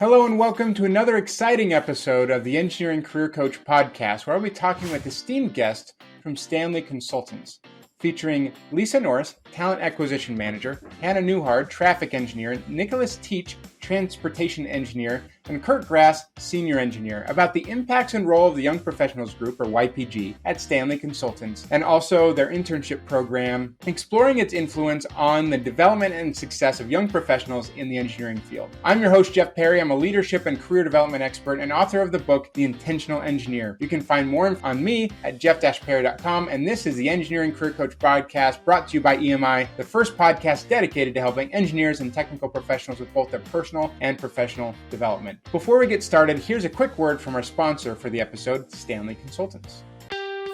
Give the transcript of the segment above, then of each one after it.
Hello and welcome to another exciting episode of the Engineering Career Coach podcast, where I'll be talking with esteemed guests from Stanley Consultants, featuring Lisa Nourse, Talent Acquisition Manager, Hannah Newhard, Traffic Engineer, Nicholas Teach, Transportation Engineer, and Curt Grass, Senior Engineer, about the impacts and role of the Young Professionals Group, or YPG, at Stanley Consultants, and also their internship program, exploring its influence on the development and success of young professionals in the engineering field. I'm your host, Jeff Perry. I'm a leadership and career development expert and author of the book, The Intentional Engineer. You can find more on me at jeff-perry.com, and this is the Engineering Career Coach podcast, brought to you by EMI, the first podcast dedicated to helping engineers and technical professionals with both their personal and professional development. Before we get started, here's a quick word from our sponsor for the episode, Stanley Consultants.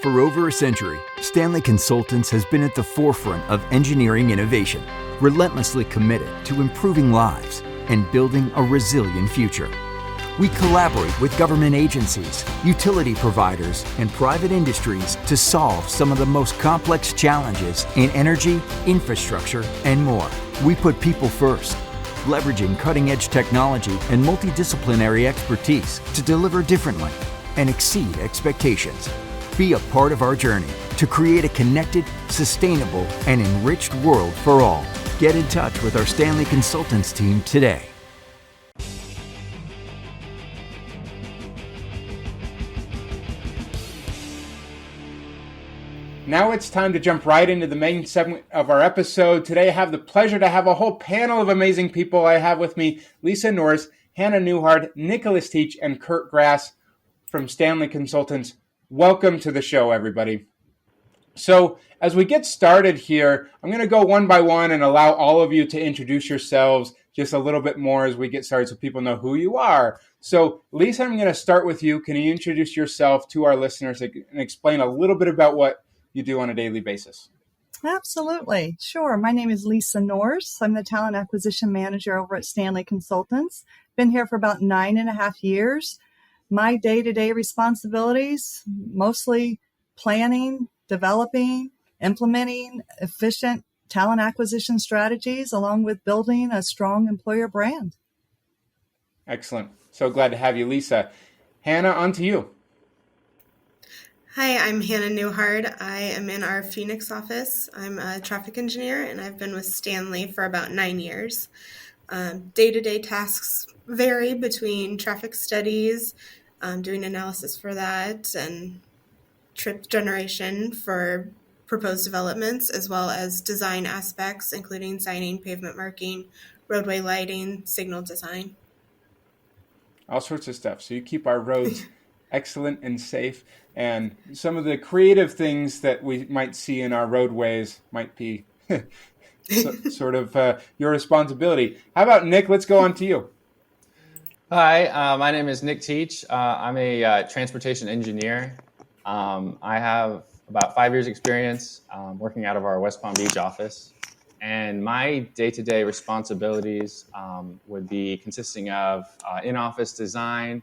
For over a century, Stanley Consultants has been at the forefront of engineering innovation, relentlessly committed to improving lives and building a resilient future. We collaborate with government agencies, utility providers, and private industries to solve some of the most complex challenges in energy, infrastructure, and more. We put people first, leveraging cutting-edge technology and multidisciplinary expertise to deliver differently and exceed expectations. Be a part of our journey to create a connected, sustainable, and enriched world for all. Get in touch with our Stanley Consultants team today. Now it's time to jump right into the main segment of our episode. Today I have the pleasure to have a whole panel of amazing people. I have with me Lisa Nourse, Hannah Newhard, Nicholas Teach, and Curt Grass from Stanley Consultants. Welcome to the show, everybody. So as we get started here, I'm going to go one by one and allow all of you to introduce yourselves just a little bit more as we get started so people know who you are. So Lisa, I'm going to start with you. Can you introduce yourself to our listeners and explain a little bit about what you do on a daily basis? Absolutely. Sure. My name is Lisa Nourse. I'm the Talent Acquisition Manager over at Stanley Consultants. Been here for about 9.5 years. My day-to-day responsibilities, mostly planning, developing, implementing efficient talent acquisition strategies, along with building a strong employer brand. Excellent. So glad to have you, Lisa. Hannah, on to you. Hi, I'm Hannah Newhard. I am in our Phoenix office. I'm a traffic engineer, and I've been with Stanley for about 9 years. Day-to-day tasks vary between traffic studies, doing analysis for that, and trip generation for proposed developments, as well as design aspects, including signing, pavement marking, roadway lighting, signal design. All sorts of stuff. So you keep our roads excellent and safe. And some of the creative things that we might see in our roadways might be sort of your responsibility. How about Nick? Let's go on to you. Hi, my name is Nick Teach. I'm a transportation engineer. I have about 5 years experience working out of our West Palm Beach office. And my day-to-day responsibilities would be consisting of in-office design,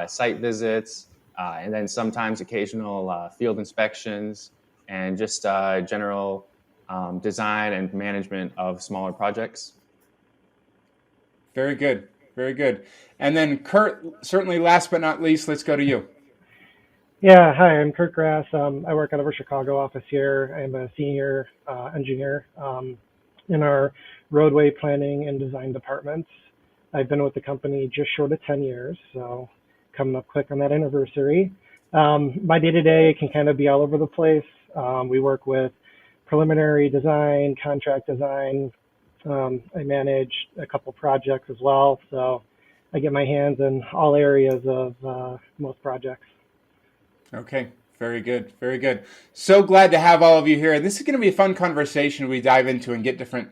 site visits, and then sometimes occasional field inspections and just general design and management of smaller projects. Very good. Very good. And then Curt, certainly last but not least, let's go to you. Yeah, hi, I'm Curt Grass. I work out of our Chicago office here. I'm a senior engineer in our roadway planning and design departments. I've been with the company just short of 10 years, so coming up quick on that anniversary. My day-to-day can kind of be all over the place. We work with preliminary design, contract design. I manage a couple projects as well, so I get my hands in all areas of most projects. Okay, very good, very good. So glad to have all of you here. This is going to be a fun conversation we dive into and get different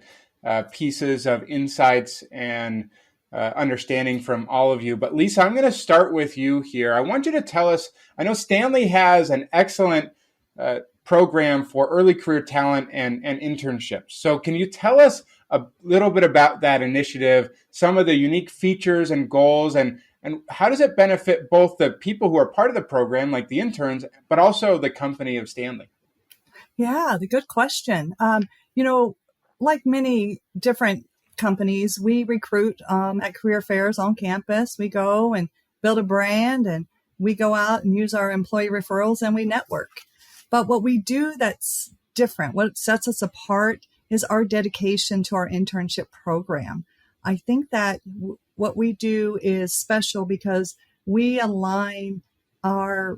pieces of insights and understanding from all of you. But Lisa, I'm going to start with you here. I want you to tell us, I know Stanley has an excellent program for early career talent and internships. So can you tell us a little bit about that initiative, some of the unique features and goals, and how does it benefit both the people who are part of the program, like the interns, but also the company of Stanley? Yeah, the good question. Like many different companies, we recruit at career fairs on campus. We go and build a brand, and we go out and use our employee referrals, and we network. But what we do that's different, what sets us apart, is our dedication to our internship program. I think that what we do is special because we align a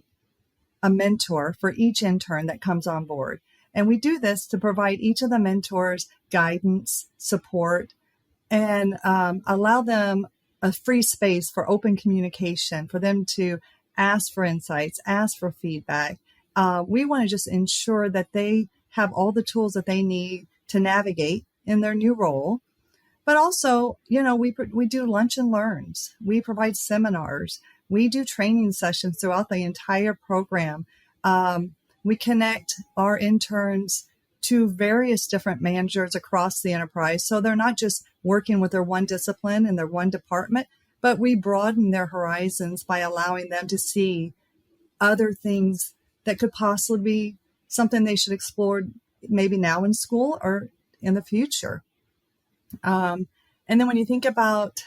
mentor for each intern that comes on board. And we do this to provide each of the mentors guidance, support, and allow them a free space for open communication, for them to ask for insights, ask for feedback. We want to just ensure that they have all the tools that they need to navigate in their new role. But also, we do lunch and learns. We provide seminars. We do training sessions throughout the entire program. We connect our interns to various different managers across the enterprise. So they're not just working with their one discipline and their one department, but we broaden their horizons by allowing them to see other things that could possibly be something they should explore maybe now in school or in the future. And then when you think about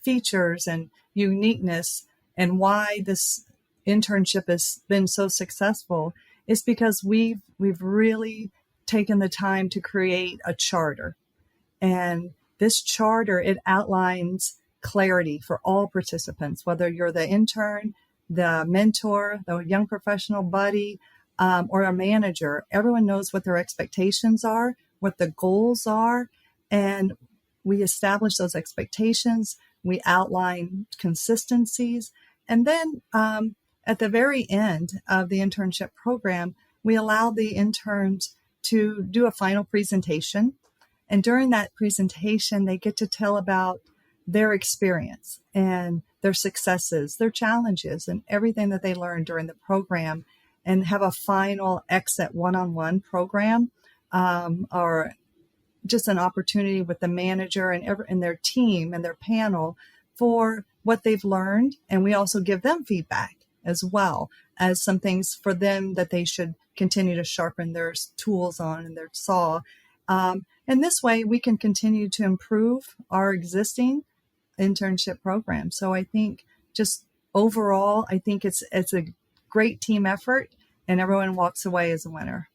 features and uniqueness and why this internship has been so successful, is because we've really taken the time to create a charter. And this charter, it outlines clarity for all participants, whether you're the intern, the mentor, the young professional buddy, or a manager. Everyone knows what their expectations are, what the goals are, and we establish those expectations. We outline consistencies, and then at the very end of the internship program, we allow the interns to do a final presentation. And during that presentation, they get to tell about their experience and their successes, their challenges, and everything that they learned during the program, and have a final exit one-on-one program or just an opportunity with the manager and their team and their panel for what they've learned. And we also give them feedback as well as some things for them that they should continue to sharpen their tools on and their saw. And this way we can continue to improve our existing internship program. So I think just overall, I think it's a great team effort, and everyone walks away as a winner.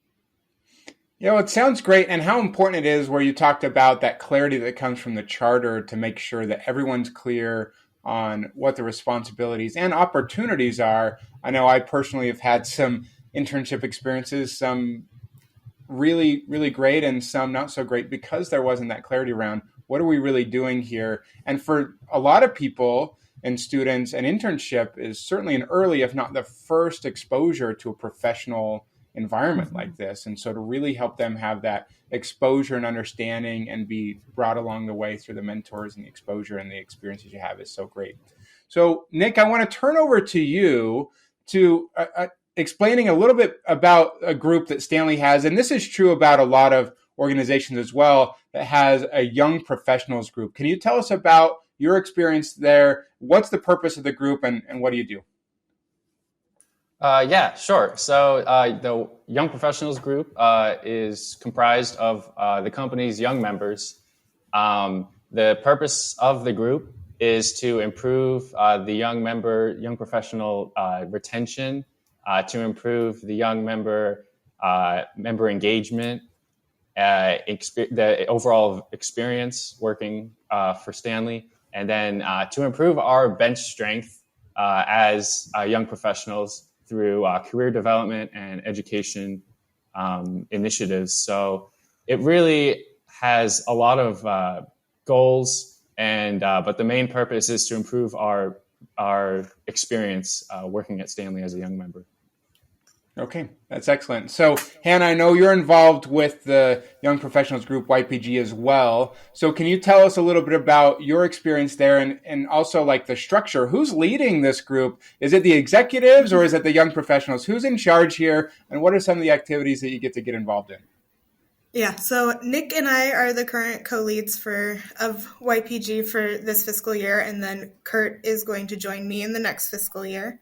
Well, it sounds great, and how important it is where you talked about that clarity that comes from the charter to make sure that everyone's clear on what the responsibilities and opportunities are. I know I personally have had some internship experiences, some really, really great and some not so great, because there wasn't that clarity around what are we really doing here. And for a lot of people and students, an internship is certainly an early, if not the first, exposure to a professional environment like this. And so to really help them have that exposure and understanding and be brought along the way through the mentors and the exposure and the experiences you have is so great. So Nick, I want to turn over to you to explaining a little bit about a group that Stanley has. And this is true about a lot of organizations as well, that has a young professionals group. Can you tell us about your experience there? What's the purpose of the group, and what do you do? Yeah, sure. So the Young Professionals Group is comprised of the company's young members. The purpose of the group is to improve the young professional retention, to improve the young member engagement, the overall experience working for Stanley, and then to improve our bench strength as young professionals through career development and education initiatives. So it really has a lot of goals, but the main purpose is to improve our experience working at Stanley as a young member. Okay, that's excellent. So, Hannah, I know you're involved with the Young Professionals Group, YPG, as well. So can you tell us a little bit about your experience there, and also like the structure? Who's leading this group? Is it the executives or is it the young professionals? Who's in charge here, and what are some of the activities that you get involved in? Yeah, so Nick and I are the current co-leads of YPG for this fiscal year, and then Curt is going to join me in the next fiscal year.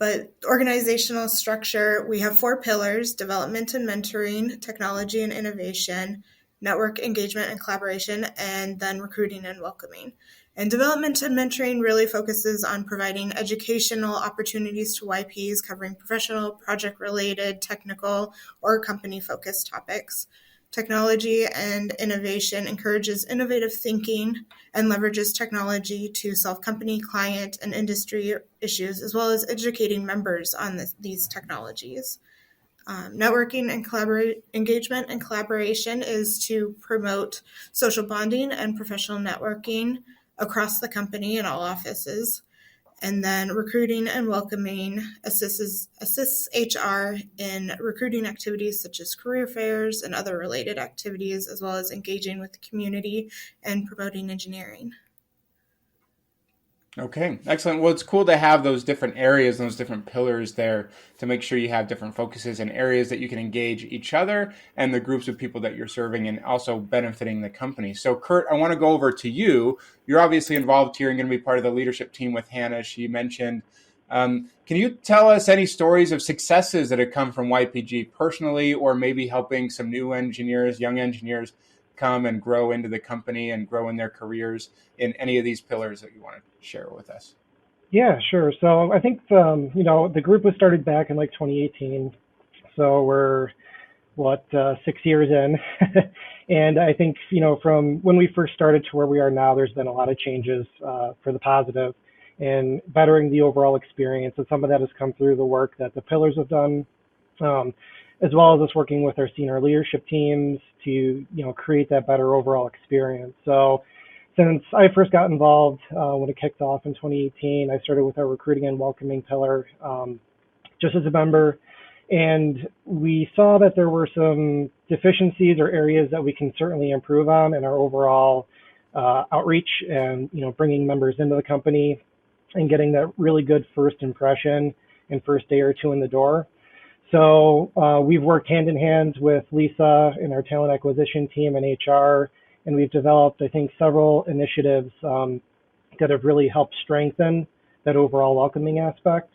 But organizational structure, we have 4 pillars: development and mentoring, technology and innovation, network engagement and collaboration, and then recruiting and welcoming. And development and mentoring really focuses on providing educational opportunities to YPs covering professional, project-related, technical, or company-focused topics. Technology and innovation encourages innovative thinking and leverages technology to solve company, client, and industry issues, as well as educating members on these technologies. Networking and engagement and collaboration is to promote social bonding and professional networking across the company in all offices. And then recruiting and welcoming assists HR in recruiting activities such as career fairs and other related activities, as well as engaging with the community and promoting engineering. Okay, excellent. Well, it's cool to have those different areas and those different pillars there to make sure you have different focuses and areas that you can engage each other and the groups of people that you're serving and also benefiting the company. So, Curt, I want to go over to you. You're obviously involved here and going to be part of the leadership team with Hannah, she mentioned. Can you tell us any stories of successes that have come from YPG personally, or maybe helping some new engineers, young engineers, come and grow into the company and grow in their careers in any of these pillars that you want to share with us? Yeah, sure. So I think, the group was started back in like 2018. So we're, 6 years in. And I think, from when we first started to where we are now, there's been a lot of changes for the positive and bettering the overall experience. And some of that has come through the work that the pillars have done, as well as us working with our senior leadership teams to, create that better overall experience. So since I first got involved when it kicked off in 2018, I started with our recruiting and welcoming pillar just as a member. And we saw that there were some deficiencies or areas that we can certainly improve on in our overall outreach and, bringing members into the company and getting that really good first impression and first day or two in the door. So we've worked hand in hand with Lisa and our talent acquisition team and HR, and we've developed, I think, several initiatives that have really helped strengthen that overall welcoming aspect.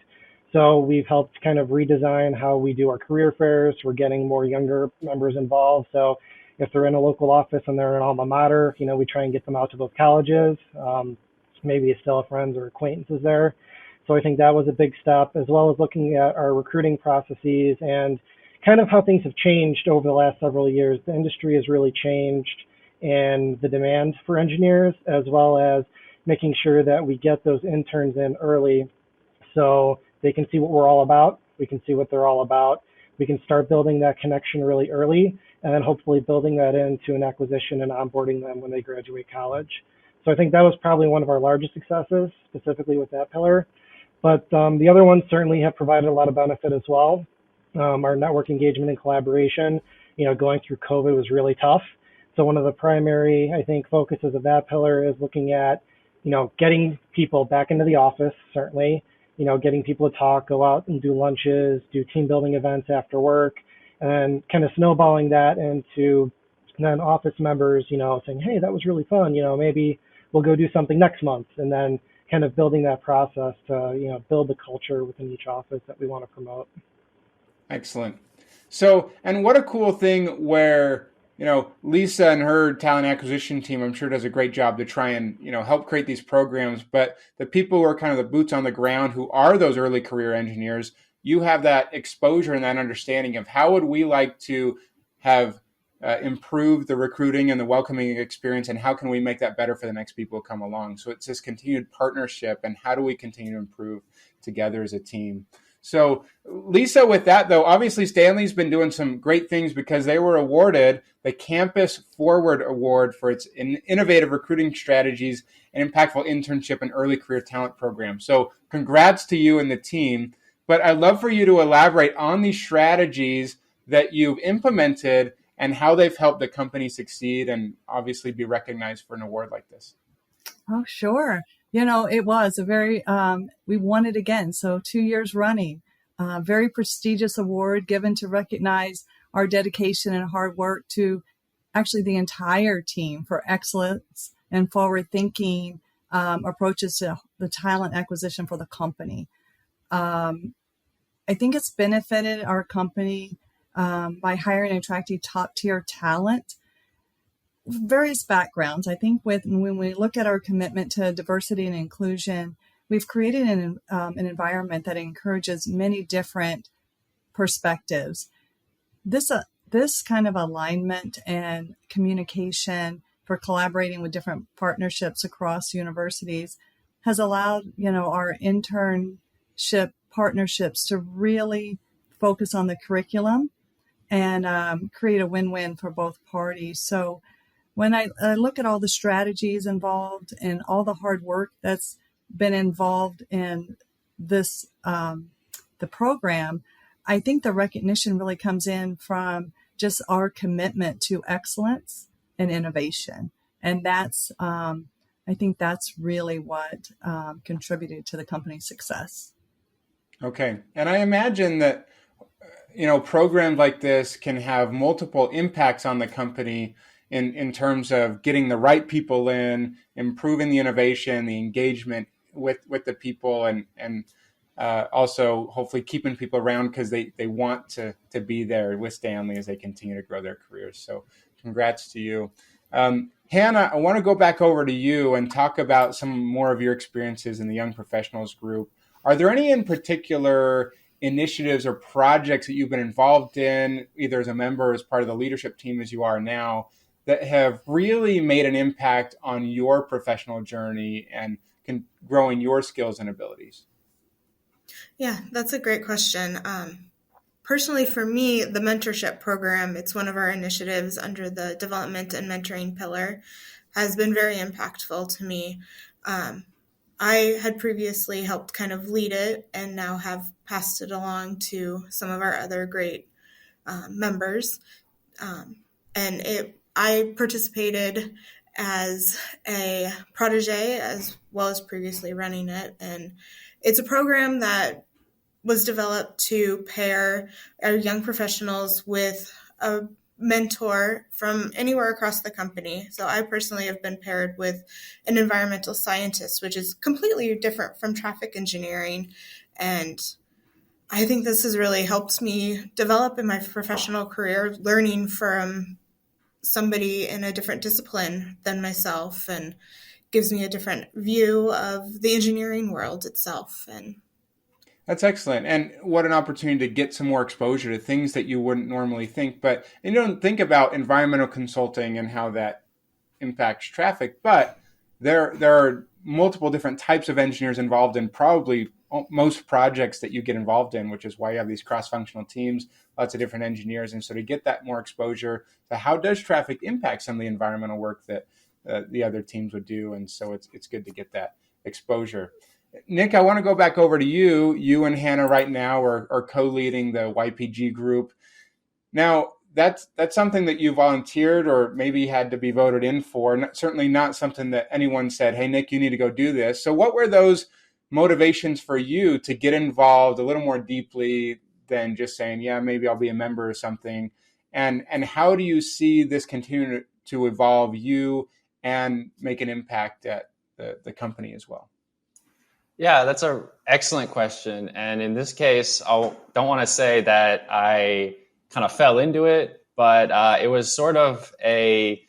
So we've helped kind of redesign how we do our career fairs. We're getting more younger members involved. So if they're in a local office and they're in an alma mater, we try and get them out to those colleges. Maybe they still have friends or acquaintances there. So I think that was a big step, as well as looking at our recruiting processes and kind of how things have changed over the last several years. The industry has really changed, and the demand for engineers, as well as making sure that we get those interns in early so they can see what we're all about. We can see what they're all about. We can start building that connection really early, and then hopefully building that into an acquisition and onboarding them when they graduate college. So I think that was probably one of our largest successes, specifically with that pillar. But the other ones certainly have provided a lot of benefit as well. Our network engagement and collaboration, going through COVID was really tough. So one of the primary, I think, focuses of that pillar is looking at, getting people back into the office, certainly, getting people to talk, go out and do lunches, do team building events after work, and kind of snowballing that into then office members, saying, hey, that was really fun. Maybe we'll go do something next month. And then kind of building that process to, build the culture within each office that we want to promote. Excellent. So, and what a cool thing where, Lisa and her talent acquisition team, I'm sure, does a great job to try and, help create these programs. But the people who are kind of the boots on the ground, who are those early career engineers, you have that exposure and that understanding of how would we like to have improve the recruiting and the welcoming experience, and how can we make that better for the next people who come along. So it's this continued partnership, and how do we continue to improve together as a team. So Lisa, with that though, obviously Stanley's been doing some great things because they were awarded the Campus Forward Award for its innovative recruiting strategies and impactful internship and early career talent program. So congrats to you and the team. But I'd love for you to elaborate on these strategies that you've implemented and how they've helped the company succeed and obviously be recognized for an award like this. Oh, sure. It was a very, we won it again. So 2 years running, very prestigious award given to recognize our dedication and hard work to actually the entire team for excellence and forward thinking approaches to the talent acquisition for the company. I think it's benefited our company by hiring and attracting top tier talent. various backgrounds. I think when we look at our commitment to diversity and inclusion, we've created an environment that encourages many different perspectives. This kind of alignment and communication for collaborating with different partnerships across universities has allowed, our internship partnerships to really focus on the curriculum and create a win-win for both parties. So when I look at all the strategies involved and all the hard work that's been involved in this, the program, I think the recognition really comes in from just our commitment to excellence and innovation. And that's, I think that's really what contributed to the company's success. Okay. And I imagine that, programs like this can have multiple impacts on the company in terms of getting the right people in, improving the innovation, the engagement with the people, and also hopefully keeping people around because they want to be there with Stanley as they continue to grow their careers. So congrats to you. Hannah, I want to go back over to you and talk about some more of your experiences in the Young Professionals group. Are there any in particular initiatives or projects that you've been involved in, either as a member or as part of the leadership team as you are now, that have really made an impact on your professional journey and growing your skills and abilities? Yeah, that's a great question. Personally, for me, the mentorship program, it's one of our initiatives under the development and mentoring pillar, has been very impactful to me. I had previously helped kind of lead it and now have passed it along to some of our other great members. I participated as a protege as well as previously running it. And it's a program that was developed to pair our young professionals with a mentor from anywhere across the company. So I personally have been paired with an environmental scientist, which is completely different from traffic engineering. And I think this has really helped me develop in my professional career, learning from somebody in a different discipline than myself, and gives me a different view of the engineering world itself. And that's excellent. And what an opportunity to get some more exposure to things that you wouldn't normally think. But you don't think about environmental consulting and how that impacts traffic, but there are multiple different types of engineers involved in probably most projects that you get involved in, which is why you have these cross-functional teams, lots of different engineers. And so to get that more exposure to how does traffic impact some of the environmental work that the other teams would do. And so it's good to get that exposure. Nick, I want to go back over to you. You and Hannah right now are co-leading the YPG group. Now, that's something that you volunteered or maybe had to be voted in for. Certainly not something that anyone said, hey, Nick, you need to go do this. So what were those motivations for you to get involved a little more deeply than just saying, yeah, maybe I'll be a member or something? And how do you see this continue to evolve you and make an impact at the company as well? Yeah, that's an excellent question. And in this case, I don't want to say that I kind of fell into it, but it was sort of a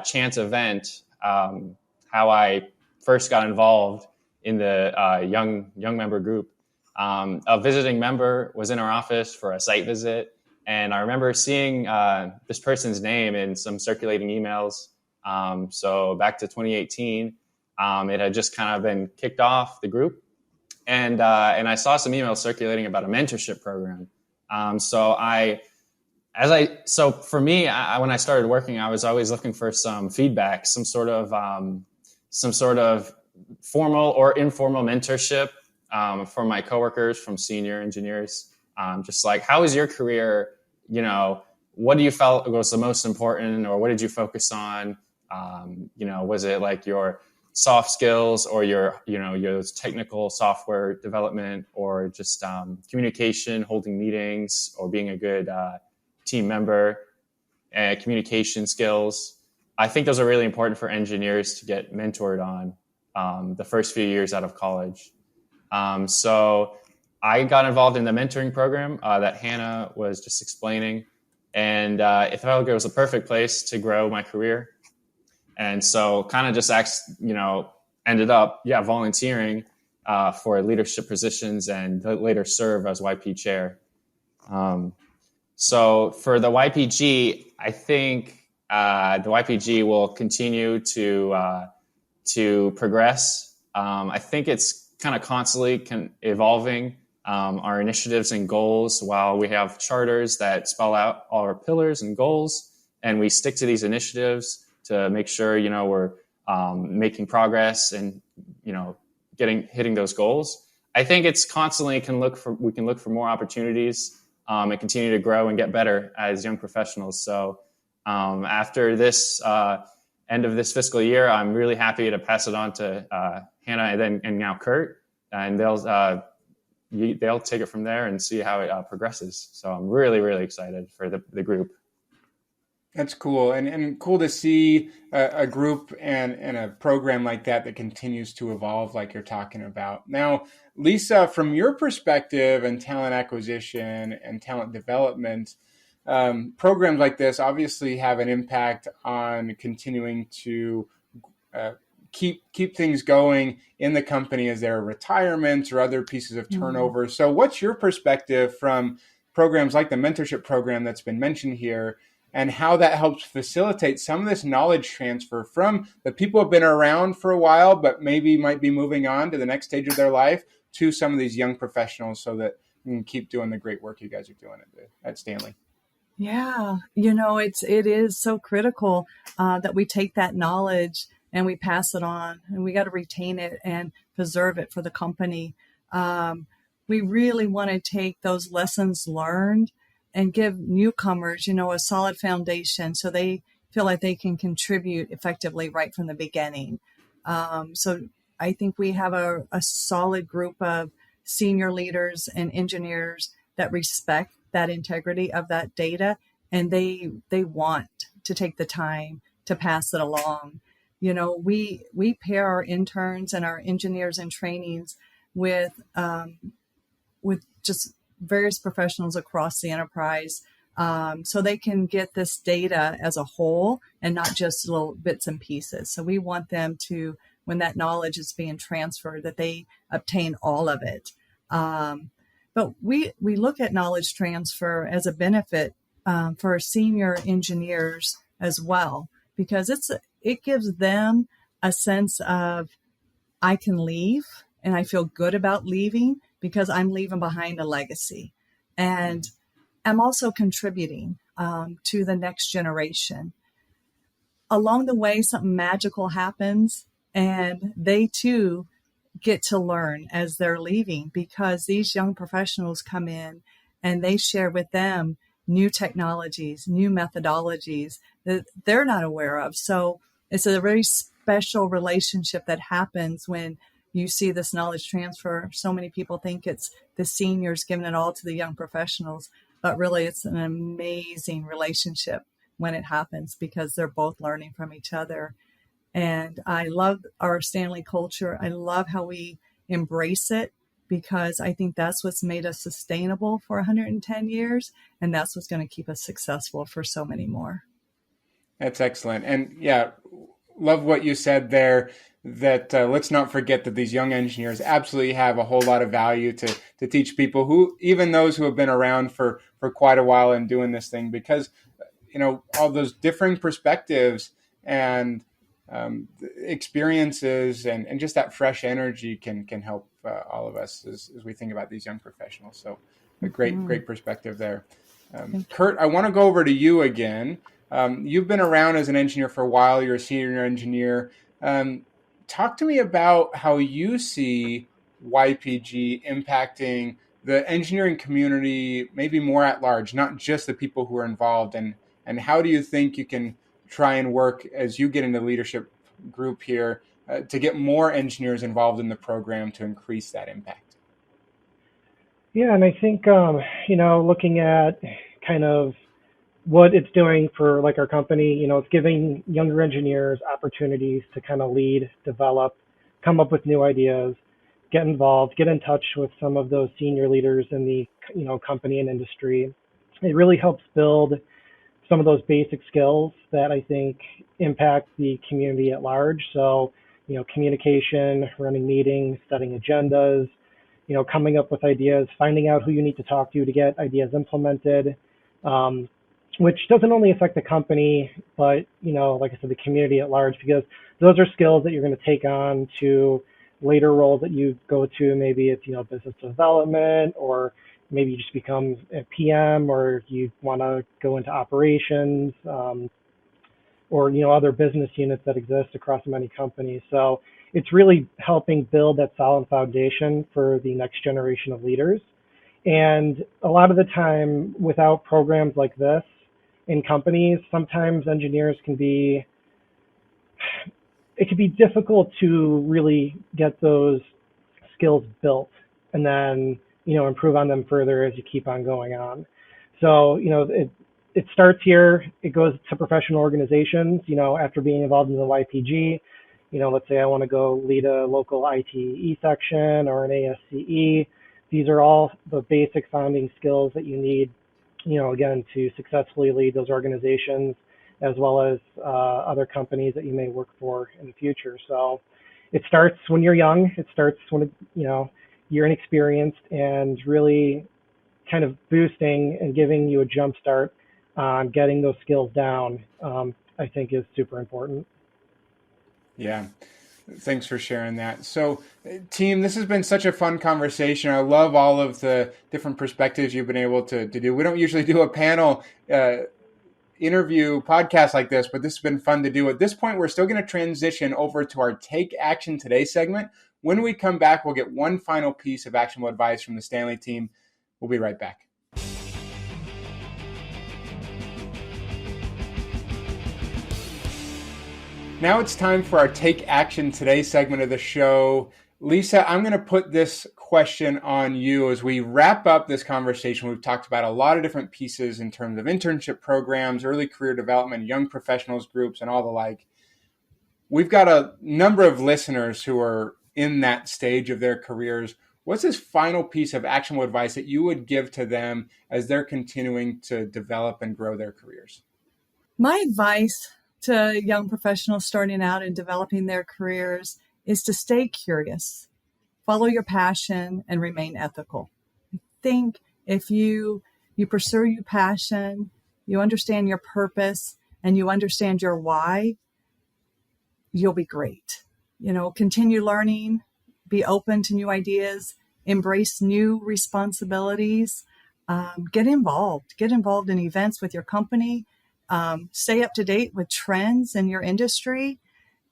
chance event, how I first got involved in the young member group. A visiting member was in our office for a site visit, and I remember seeing this person's name in some circulating emails. So back to 2018. It had just kind of been kicked off the group, and I saw some emails circulating about a mentorship program. So for me, when I started working, I was always looking for some feedback, some sort of formal or informal mentorship from my coworkers, from senior engineers. Just like, how was your career? What do you felt was the most important, or what did you focus on? Was it like your soft skills or your technical software development, or just communication, holding meetings, or being a good team member, communication skills? I think those are really important for engineers to get mentored on the first few years out of college. So I got involved in the mentoring program that Hannah was just explaining, and it felt like it was a perfect place to grow my career. And so kind of just ended up volunteering for leadership positions and later serve as YP chair. So for the YPG, I think the YPG will continue to progress. I think it's kind of constantly evolving our initiatives and goals, while we have charters that spell out all our pillars and goals, and we stick to these initiatives to make sure we're making progress and hitting those goals. I think it's constantly we can look for more opportunities and continue to grow and get better as young professionals. So after this end of this fiscal year, I'm really happy to pass it on to Hannah and now Curt, and they'll take it from there and see how it progresses. So I'm really, really excited for the group. That's cool, and cool to see a group and a program like that continues to evolve like you're talking about. Now, Lisa, from your perspective in talent acquisition and talent development, programs like this obviously have an impact on continuing to keep things going in the company as there are retirements or other pieces of turnover. Mm-hmm. So what's your perspective from programs like the mentorship program that's been mentioned here, and how that helps facilitate some of this knowledge transfer from the people who have been around for a while, but maybe might be moving on to the next stage of their life, to some of these young professionals, so that you can keep doing the great work you guys are doing at Stanley? Yeah, it is so critical that we take that knowledge and we pass it on, and we got to retain it and preserve it for the company. We really want to take those lessons learned and give newcomers, a solid foundation so they feel like they can contribute effectively right from the beginning. So I think we have a solid group of senior leaders and engineers that respect that integrity of that data, and they want to take the time to pass it along. We pair our interns and our engineers in trainings with just various professionals across the enterprise, so they can get this data as a whole and not just little bits and pieces. So we want them to, when that knowledge is being transferred, that they obtain all of it. But we look at knowledge transfer as a benefit for senior engineers as well, because it gives them a sense of, I can leave and I feel good about leaving because I'm leaving behind a legacy, and I'm also contributing to the next generation. Along the way, something magical happens, and they too get to learn as they're leaving, because these young professionals come in and they share with them new technologies, new methodologies that they're not aware of. So it's a very special relationship that happens when you see this knowledge transfer. So many people think it's the seniors giving it all to the young professionals, but really it's an amazing relationship when it happens, because they're both learning from each other. And I love our Stanley culture. I love how we embrace it, because I think that's what's made us sustainable for 110 years. And that's what's going to keep us successful for so many more. That's excellent. And yeah, love what you said there, that let's not forget that these young engineers absolutely have a whole lot of value to teach people, who, even those who have been around for quite a while and doing this thing, because, all those differing perspectives and experiences and just that fresh energy can help all of us as we think about these young professionals. So a great perspective there. Curt, I want to go over to you again. You've been around as an engineer for a while. You're a senior engineer. Talk to me about how you see YPG impacting the engineering community, maybe more at large, not just the people who are involved, and how do you think you can try and work as you get into leadership group here to get more engineers involved in the program to increase that impact? Yeah, and I think, looking at kind of what it's doing for like our company, it's giving younger engineers opportunities to kind of lead, develop, come up with new ideas, get involved, get in touch with some of those senior leaders in the, company and industry. It really helps build some of those basic skills that I think impact the community at large. So, communication, running meetings, setting agendas, coming up with ideas, finding out who you need to talk to get ideas implemented, which doesn't only affect the company, but, like I said, the community at large, because those are skills that you're going to take on to later roles that you go to. Maybe it's, business development, or maybe you just become a PM, or you want to go into operations, or, other business units that exist across many companies. So it's really helping build that solid foundation for the next generation of leaders. And a lot of the time, without programs like this in companies, sometimes engineers it can be difficult to really get those skills built and then, improve on them further as you keep on going on. So, it starts here, it goes to professional organizations, after being involved in the YPG. Let's say I want to go lead a local ITE section or an ASCE. These are all the basic founding skills that you need, again, to successfully lead those organizations, as well as other companies that you may work for in the future. So it starts when you're young. It starts when, you're inexperienced, and really kind of boosting and giving you a jump start on getting those skills down, I think is super important. Yeah. Thanks for sharing that. So, team, this has been such a fun conversation. I love all of the different perspectives you've been able to do. We don't usually do a panel interview podcast like this, but this has been fun to do. At this point, we're still going to transition over to our Take Action Today segment. When we come back, we'll get one final piece of actionable advice from the Stanley team. We'll be right back. Now it's time for our Take Action Today segment of the show. Lisa, I'm going to put this question on you as we wrap up this conversation. We've talked about a lot of different pieces in terms of internship programs, early career development, young professionals groups, and all the like. We've got a number of listeners who are in that stage of their careers. What's this final piece of actionable advice that you would give to them as they're continuing to develop and grow their careers? My advice to young professionals starting out and developing their careers is to stay curious, follow your passion, and remain ethical. I think if you pursue your passion, you understand your purpose, and you understand your why, you'll be great. Continue learning, be open to new ideas, embrace new responsibilities, get involved in events with your company. Stay up to date with trends in your industry,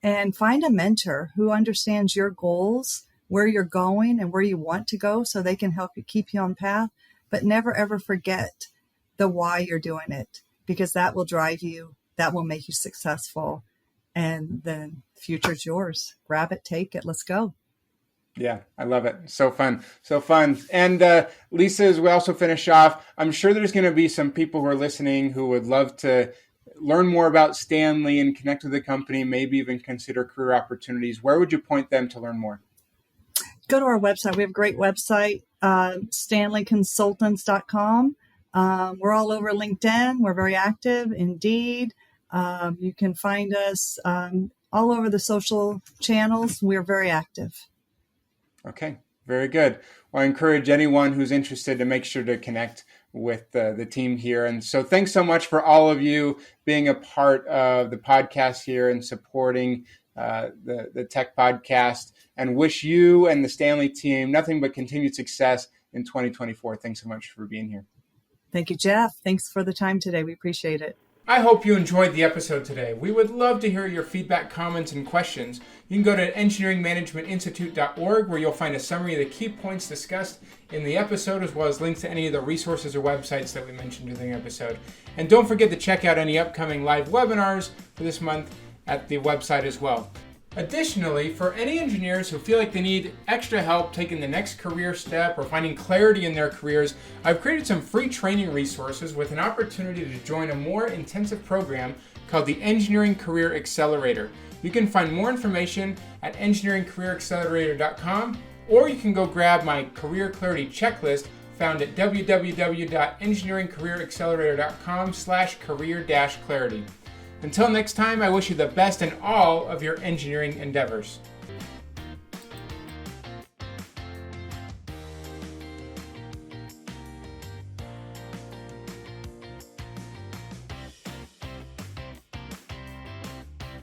and find a mentor who understands your goals, where you're going and where you want to go, so they can help you keep you on path. But never, ever forget the why you're doing it, because that will drive you, that will make you successful. And then future's yours. Grab it, take it, let's go. Yeah, I love it. So fun. So fun. And Lisa, as we also finish off, I'm sure there's going to be some people who are listening who would love to learn more about Stanley and connect with the company, maybe even consider career opportunities. Where would you point them to learn more? Go to our website. We have a great website, StanleyConsultants.com. We're all over LinkedIn. We're very active. Indeed. You can find us all over the social channels. We're very active. Okay, very good. Well, I encourage anyone who's interested to make sure to connect with the team here. And so thanks so much for all of you being a part of the podcast here and supporting the Tech Podcast, and wish you and the Stanley team nothing but continued success in 2024. Thanks so much for being here. Thank you, Jeff. Thanks for the time today. We appreciate it. I hope you enjoyed the episode today. We would love to hear your feedback, comments, and questions. You can go to engineeringmanagementinstitute.org, where you'll find a summary of the key points discussed in the episode, as well as links to any of the resources or websites that we mentioned in the episode. And don't forget to check out any upcoming live webinars for this month at the website as well. Additionally, for any engineers who feel like they need extra help taking the next career step or finding clarity in their careers, I've created some free training resources with an opportunity to join a more intensive program called the Engineering Career Accelerator. You can find more information at engineeringcareeraccelerator.com, or you can go grab my Career Clarity Checklist found at www.engineeringcareeraccelerator.com/career-clarity. Until next time, I wish you the best in all of your engineering endeavors.